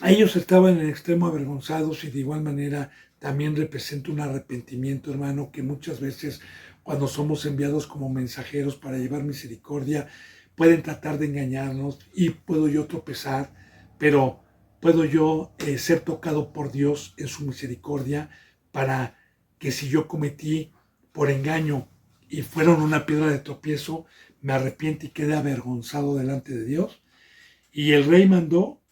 Ellos estaban en extremo avergonzados, y de igual manera también representa un arrepentimiento, hermano, que muchas veces cuando somos enviados como mensajeros para llevar misericordia, pueden tratar de engañarnos y puedo yo tropezar, pero puedo yo ser tocado por Dios en su misericordia, para que si yo cometí por engaño y fueron una piedra de tropiezo, me arrepiente y quede avergonzado delante de Dios. Y el rey mandó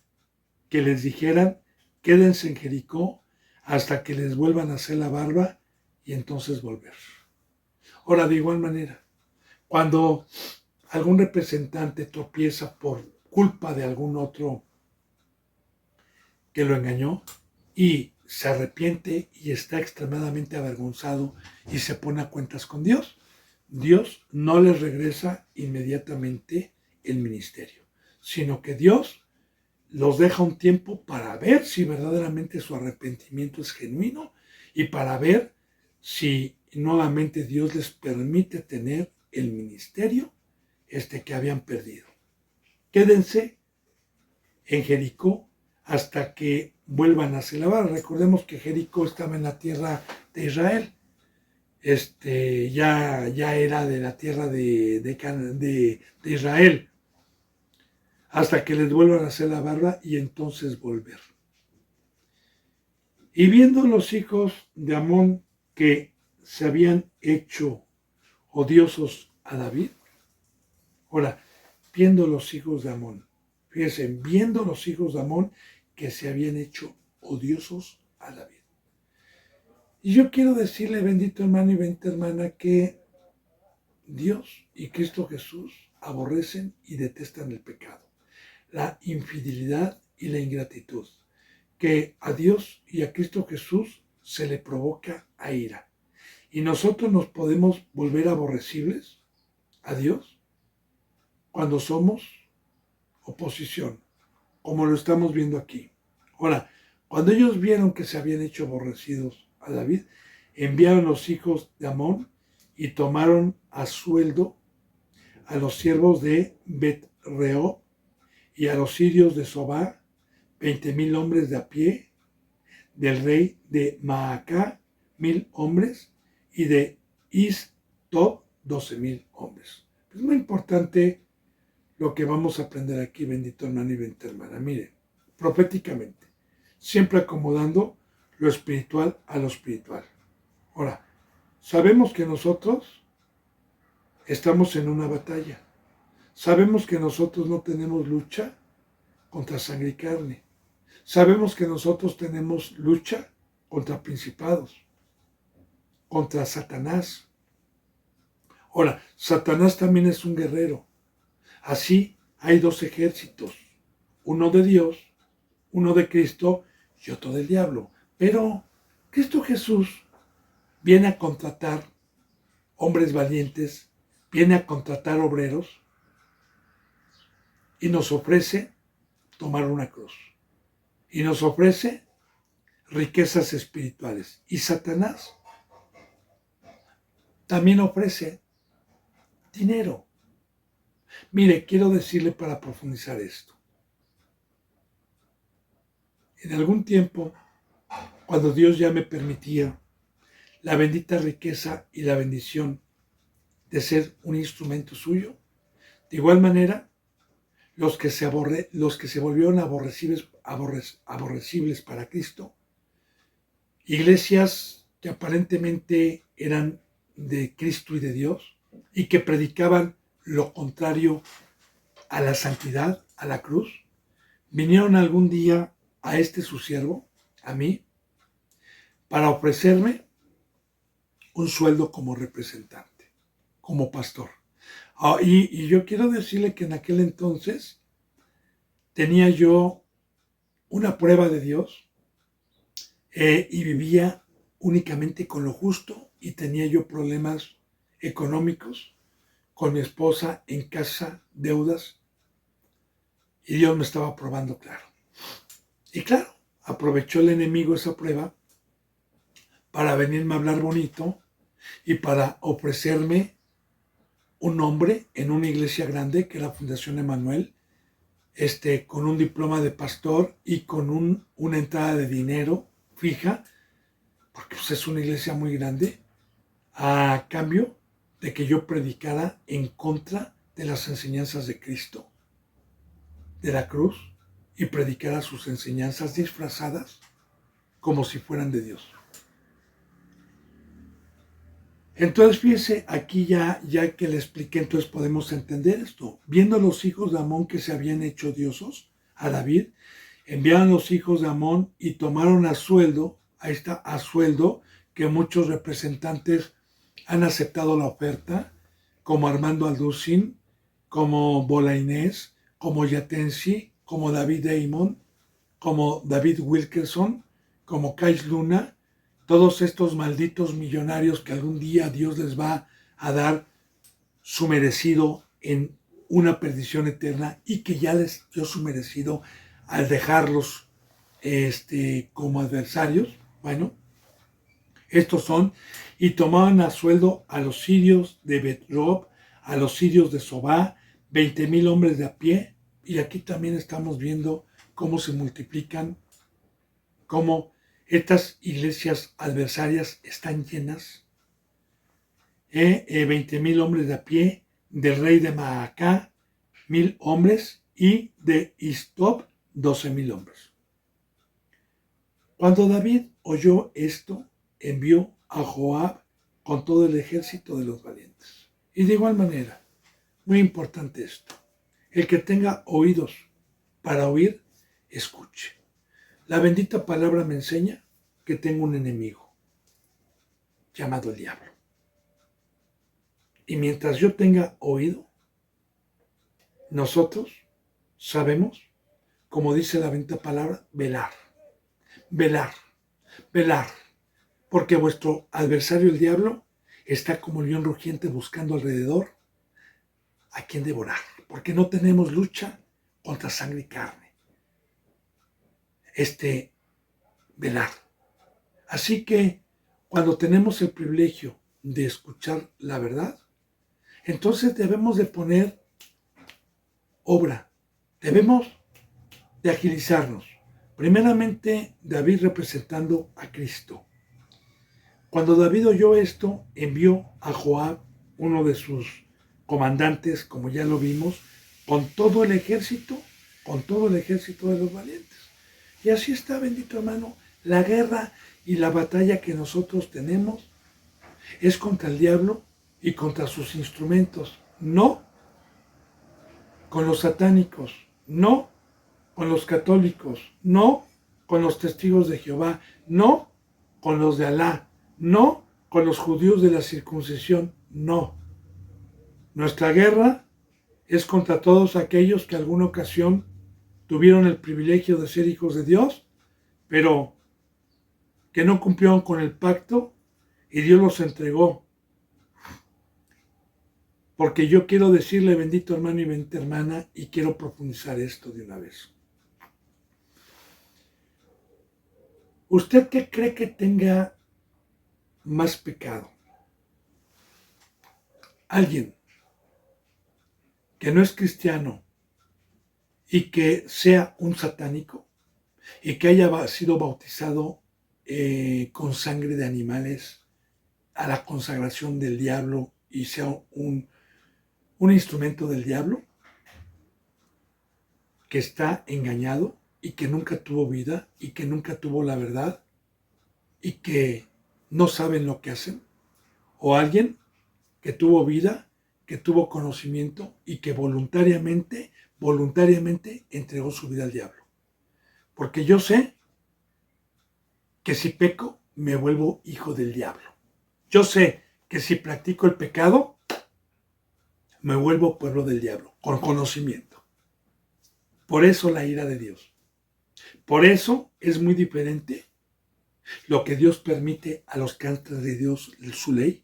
que les dijeran, quédense en Jericó hasta que les vuelvan a hacer la barba y entonces volver. Ahora, de igual manera, cuando algún representante tropieza por culpa de algún otro que lo engañó y se arrepiente y está extremadamente avergonzado y se pone a cuentas con Dios, Dios no les regresa inmediatamente el ministerio, sino que Dios los deja un tiempo para ver si verdaderamente su arrepentimiento es genuino y para ver si nuevamente Dios les permite tener el ministerio que habían perdido. Quédense en Jericó hasta que vuelvan a hacer la barba. Recordemos que Jericó estaba en la tierra de Israel. Ya era de la tierra de Israel, hasta que les vuelvan a hacer la barba y entonces volver. Y viendo los hijos de Amón que se habían hecho odiosos a David, ahora, viendo los hijos de Amón, fíjense, viendo los hijos de Amón que se habían hecho odiosos a David. Y yo quiero decirle, bendito hermano y bendita hermana, que Dios y Cristo Jesús aborrecen y detestan el pecado, la infidelidad y la ingratitud, que a Dios y a Cristo Jesús se le provoca a ira. Y nosotros nos podemos volver aborrecibles a Dios cuando somos oposición, como lo estamos viendo aquí. Ahora, cuando ellos vieron que se habían hecho aborrecidos a David, enviaron los hijos de Amón y tomaron a sueldo a los siervos de Bet-Rehob y a los sirios de Sobá, 20,000 hombres de a pie, del rey de Maacá, 1,000 hombres, y de Is-Tob, 12,000 hombres. Es muy importante lo que vamos a aprender aquí, bendito hermano y bendita hermana. Mire, proféticamente, siempre acomodando lo espiritual a lo espiritual. Ahora, sabemos que nosotros estamos en una batalla. Sabemos que nosotros no tenemos lucha contra sangre y carne. Sabemos que nosotros tenemos lucha contra principados, contra Satanás. Ahora, Satanás también es un guerrero. Así hay dos ejércitos, uno de Dios, uno de Cristo y otro del diablo. Pero Cristo Jesús viene a contratar hombres valientes, viene a contratar obreros y nos ofrece tomar una cruz. Y nos ofrece riquezas espirituales. Y Satanás también ofrece dinero. Mire, quiero decirle para profundizar esto. En algún tiempo, cuando Dios ya me permitía la bendita riqueza y la bendición de ser un instrumento suyo, de igual manera, los que se volvieron aborrecibles para Cristo, iglesias que aparentemente eran de Cristo y de Dios y que predicaban lo contrario a la santidad, a la cruz, vinieron algún día a su siervo, a mí, para ofrecerme un sueldo como representante, como pastor. Y yo quiero decirle que en aquel entonces tenía yo una prueba de Dios y vivía únicamente con lo justo y tenía yo problemas económicos con mi esposa en casa, deudas, y Dios me estaba probando, claro. Y claro, aprovechó el enemigo esa prueba para venirme a hablar bonito y para ofrecerme un nombre en una iglesia grande que es la Fundación Emanuel, con un diploma de pastor y con una entrada de dinero fija, porque pues, es una iglesia muy grande, a cambio de que yo predicara en contra de las enseñanzas de Cristo, de la cruz, y predicara sus enseñanzas disfrazadas como si fueran de Dios. Entonces, fíjese, aquí ya que le expliqué, entonces podemos entender esto. Viendo los hijos de Amón que se habían hecho odiosos a David, enviaron los hijos de Amón y tomaron a sueldo, que muchos representantes han aceptado la oferta, como Armando Alducin, como Bolainés, como Yatensi, como David Damon, como David Wilkerson, como Kais Luna, todos estos malditos millonarios que algún día Dios les va a dar su merecido en una perdición eterna y que ya les dio su merecido al dejarlos como adversarios. Bueno, estos son, y tomaban a sueldo a los sirios de Bet-Rob, a los sirios de Sobá, 20,000 hombres de a pie, y aquí también estamos viendo cómo se multiplican, cómo estas iglesias adversarias están llenas. 20,000 hombres de a pie, del rey de Maacá, 1,000 hombres, y de Istop, 12,000 hombres. Cuando David oyó esto, envió a Joab con todo el ejército de los valientes. Y de igual manera, muy importante esto, el que tenga oídos para oír, escuche. La bendita palabra me enseña que tengo un enemigo llamado el diablo. Y mientras yo tenga oído, nosotros sabemos, como dice la bendita palabra, velar, velar, velar. Porque vuestro adversario, el diablo, está como león rugiente buscando alrededor a quien devorar. Porque no tenemos lucha contra sangre y carne. Velar. Así que cuando tenemos el privilegio de escuchar la verdad, entonces debemos de poner obra. Debemos de agilizarnos. Primeramente, David representando a Cristo. Cuando David oyó esto, envió a Joab, uno de sus comandantes, como ya lo vimos, con todo el ejército de los valientes. Y así está, bendito hermano, la guerra y la batalla que nosotros tenemos es contra el diablo y contra sus instrumentos, no con los satánicos, no con los católicos, no con los testigos de Jehová, no con los de Alá, no con los judíos de la circuncisión, no. Nuestra guerra es contra todos aquellos que alguna ocasión tuvieron el privilegio de ser hijos de Dios, pero que no cumplieron con el pacto y Dios los entregó porque yo quiero decirle bendito hermano y bendita hermana y quiero profundizar esto de una vez. ¿Usted qué cree que tenga más pecado? Alguien que no es cristiano y que sea un satánico y que haya sido bautizado con sangre de animales a la consagración del diablo y sea un instrumento del diablo, que está engañado y que nunca tuvo vida y que nunca tuvo la verdad y que no saben lo que hacen, o alguien que tuvo vida, que tuvo conocimiento y que voluntariamente entregó su vida al diablo. Porque yo sé que si peco, me vuelvo hijo del diablo. Yo sé que si practico el pecado, me vuelvo pueblo del diablo, con conocimiento. Por eso la ira de Dios. Por eso es muy diferente lo que Dios permite a los que antes de Dios su ley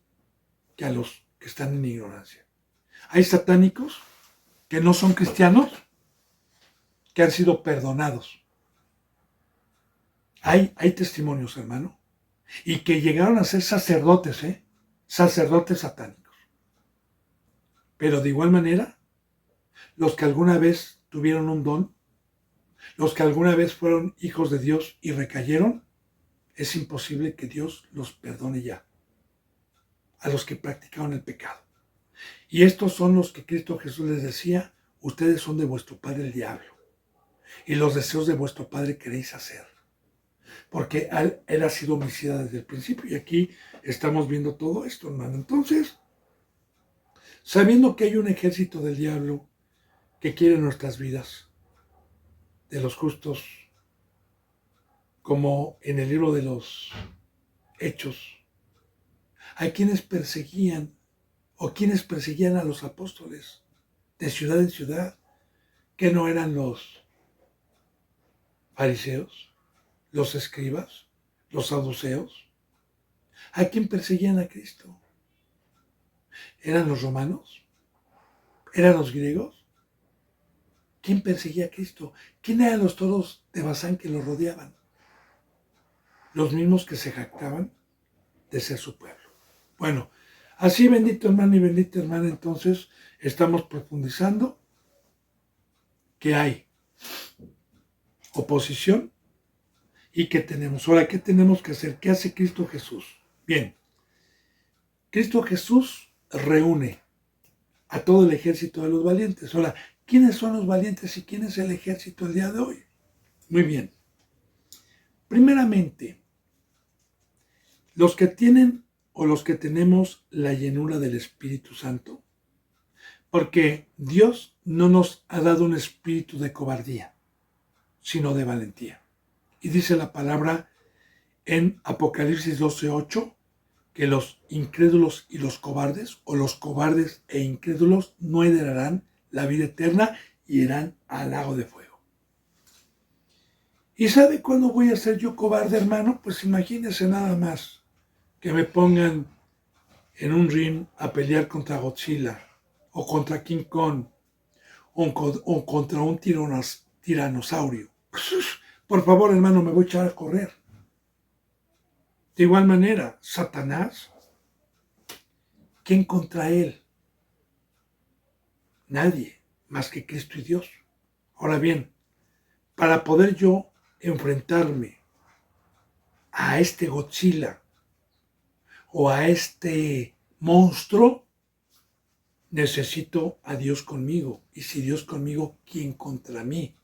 que a los que están en ignorancia. Hay satánicos que no son cristianos, que han sido perdonados. Hay testimonios, hermano, y que llegaron a ser sacerdotes, sacerdotes satánicos. Pero de igual manera, los que alguna vez tuvieron un don, los que alguna vez fueron hijos de Dios y recayeron, es imposible que Dios los perdone ya, a los que practicaron el pecado. Y estos son los que Cristo Jesús les decía, ustedes son de vuestro padre el diablo, y los deseos de vuestro padre queréis hacer. Porque él ha sido homicida desde el principio, y aquí estamos viendo todo esto, hermano. Entonces, sabiendo que hay un ejército del diablo que quiere nuestras vidas, de los justos, como en el libro de los Hechos, hay quienes perseguían a los apóstoles de ciudad en ciudad, que no eran los fariseos, los escribas, los saduceos. ¿A quién perseguían a Cristo? ¿Eran los romanos? ¿Eran los griegos? ¿Quién perseguía a Cristo? ¿Quién eran los toros de Basán que lo rodeaban? Los mismos que se jactaban de ser su pueblo. Bueno, así, bendito hermano y bendita hermana, entonces estamos profundizando que hay oposición y que tenemos. Ahora, ¿qué tenemos que hacer? ¿Qué hace Cristo Jesús? Bien, Cristo Jesús reúne a todo el ejército de los valientes. Ahora, ¿quiénes son los valientes y quién es el ejército el día de hoy? Muy bien. Primeramente, los que tienen o los que tenemos la llenura del Espíritu Santo, porque Dios no nos ha dado un espíritu de cobardía, sino de valentía. Y dice la palabra en Apocalipsis 12:8, que los incrédulos y los cobardes, o los cobardes e incrédulos, no heredarán la vida eterna y irán al lago de fuego. ¿Y sabe cuándo voy a ser yo cobarde, hermano? Pues imagínese nada más que me pongan en un ring a pelear contra Godzilla, o contra King Kong, o contra un tiranosaurio. Por favor, hermano, me voy a echar a correr. De igual manera, Satanás, ¿quién contra él? Nadie, más que Cristo y Dios. Ahora bien, para poder yo enfrentarme a este Godzilla o a este monstruo, necesito a Dios conmigo. Y si Dios conmigo, ¿quién contra mí?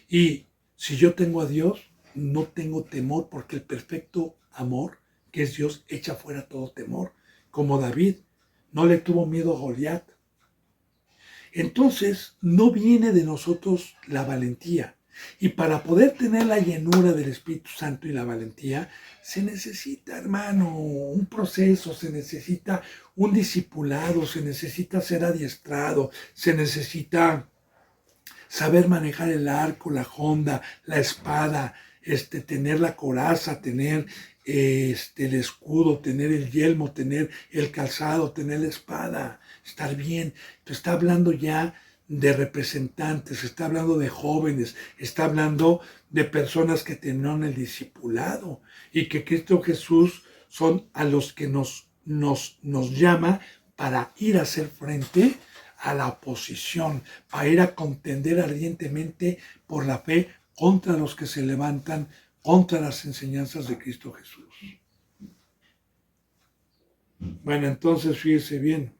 Y si yo tengo a Dios, no tengo temor, porque el perfecto amor, que es Dios, echa fuera todo temor. Como David, no le tuvo miedo a Goliat. Entonces, no viene de nosotros la valentía. Y para poder tener la llenura del Espíritu Santo y la valentía, se necesita, hermano, un proceso, se necesita un discipulado, se necesita ser adiestrado, se necesita saber manejar el arco, la honda, la espada, tener la coraza, tener el escudo, tener el yelmo, tener el calzado, tener la espada. estar bien. Entonces está hablando ya de representantes, está hablando de jóvenes, está hablando de personas que tendrán el discipulado y que Cristo Jesús son a los que nos llama para ir a hacer frente a la oposición, para ir a contender ardientemente por la fe contra los que se levantan contra las enseñanzas de Cristo Jesús. Bueno, entonces fíjese bien.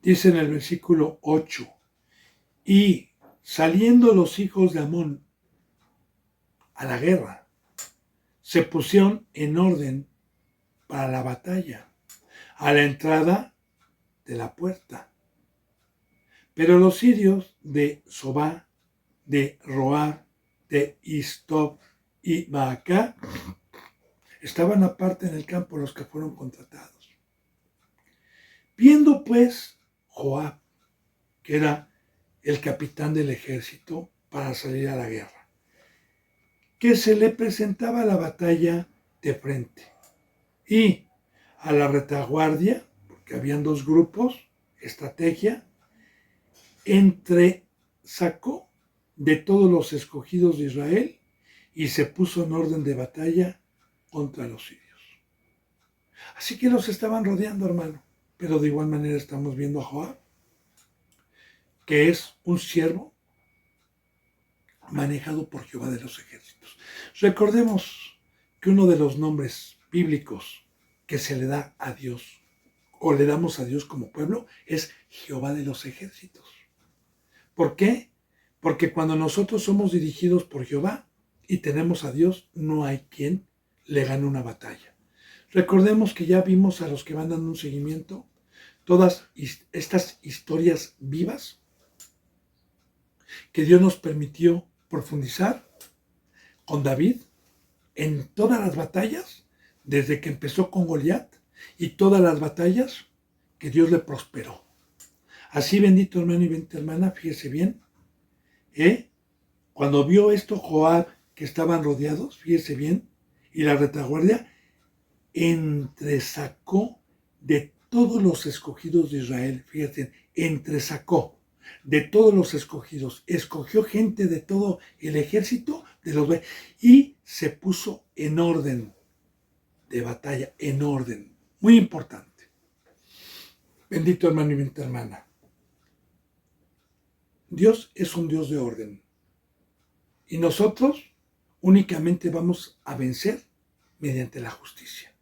Dice en el versículo 8, y saliendo los hijos de Amón a la guerra, se pusieron en orden para la batalla, a la entrada de la puerta. Pero los sirios de Sobá, de Roab, de Istob y Baacá estaban aparte en el campo los que fueron contratados. Viendo pues Joab, que era el capitán del ejército para salir a la guerra, que se le presentaba la batalla de frente y a la retaguardia, porque habían dos grupos, estrategia, entresacó de todos los escogidos de Israel y se puso en orden de batalla contra los sirios. Así que los estaban rodeando, hermano. Pero de igual manera estamos viendo a Joab, que es un siervo manejado por Jehová de los ejércitos. Recordemos que uno de los nombres bíblicos que se le da a Dios, o le damos a Dios como pueblo, es Jehová de los ejércitos. ¿Por qué? Porque cuando nosotros somos dirigidos por Jehová y tenemos a Dios, no hay quien le gane una batalla. Recordemos que ya vimos a los que van dando un seguimiento, todas estas historias vivas que Dios nos permitió profundizar con David en todas las batallas, desde que empezó con Goliat y todas las batallas que Dios le prosperó. Así, bendito hermano y bendita hermana, fíjese bien, cuando vio esto Joab, que estaban rodeados, fíjese bien, y la retaguardia, entresacó de todos los escogidos de Israel, fíjate, entresacó de todos los escogidos, escogió gente de todo el ejército de los y se puso en orden de batalla, en orden, muy importante. Bendito hermano y bendita hermana. Dios es un Dios de orden y nosotros únicamente vamos a vencer mediante la justicia,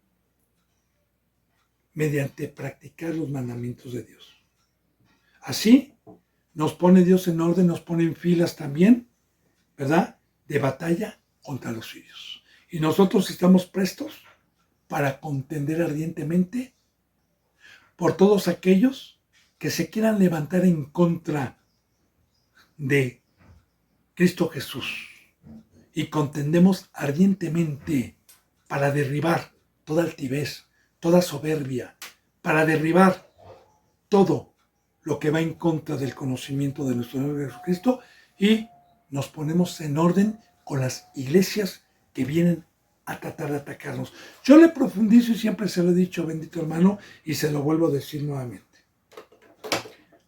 mediante practicar los mandamientos de Dios. Así nos pone Dios en orden, nos pone en filas también, ¿verdad?, de batalla contra los sirios. Y nosotros estamos prestos para contender ardientemente por todos aquellos que se quieran levantar en contra de Cristo Jesús. Y contendemos ardientemente para derribar toda altivez, toda soberbia, para derribar todo lo que va en contra del conocimiento de nuestro Señor Jesucristo, y nos ponemos en orden con las iglesias que vienen a tratar de atacarnos. Yo le profundizo y siempre se lo he dicho, bendito hermano, y se lo vuelvo a decir nuevamente.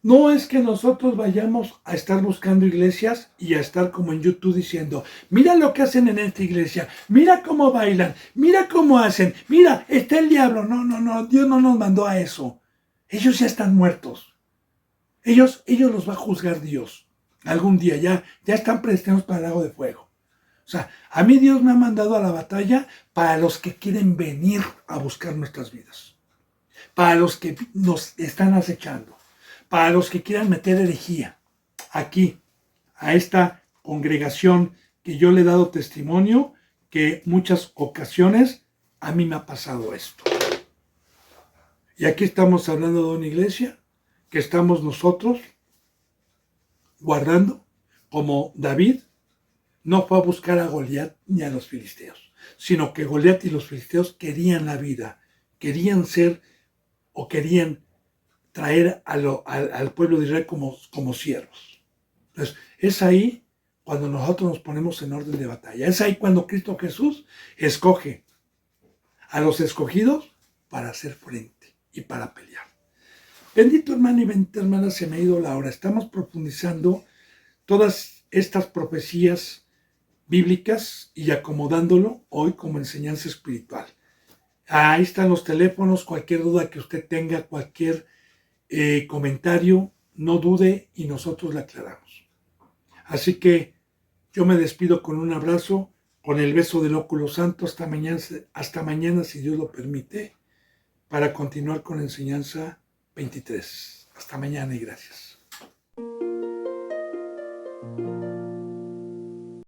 No es que nosotros vayamos a estar buscando iglesias y a estar como en YouTube diciendo, mira lo que hacen en esta iglesia, mira cómo bailan, mira cómo hacen, mira, está el diablo. No, Dios no nos mandó a eso. Ellos ya están muertos. Ellos los va a juzgar Dios. Algún día ya están predestinados para el lago de fuego. O sea, a mí Dios me ha mandado a la batalla para los que quieren venir a buscar nuestras vidas. Para los que nos están acechando. Para los que quieran meter herejía aquí, a esta congregación que yo le he dado testimonio, que muchas ocasiones a mí me ha pasado esto. Y aquí estamos hablando de una iglesia que estamos nosotros guardando, como David no fue a buscar a Goliat ni a los filisteos, sino que Goliat y los filisteos querían la vida, querían ser o querían traer al pueblo de Israel como siervos. Entonces, es ahí cuando nosotros nos ponemos en orden de batalla. Es ahí cuando Cristo Jesús escoge a los escogidos para hacer frente y para pelear. Bendito hermano y bendita hermana, se me ha ido la hora. Estamos profundizando todas estas profecías bíblicas y acomodándolo hoy como enseñanza espiritual. Ahí están los teléfonos, cualquier duda que usted tenga, cualquier comentario, no dude y nosotros le aclaramos. Así que yo me despido con un abrazo, con el beso del óculo santo, hasta mañana si Dios lo permite, para continuar con enseñanza 23. Hasta mañana y gracias.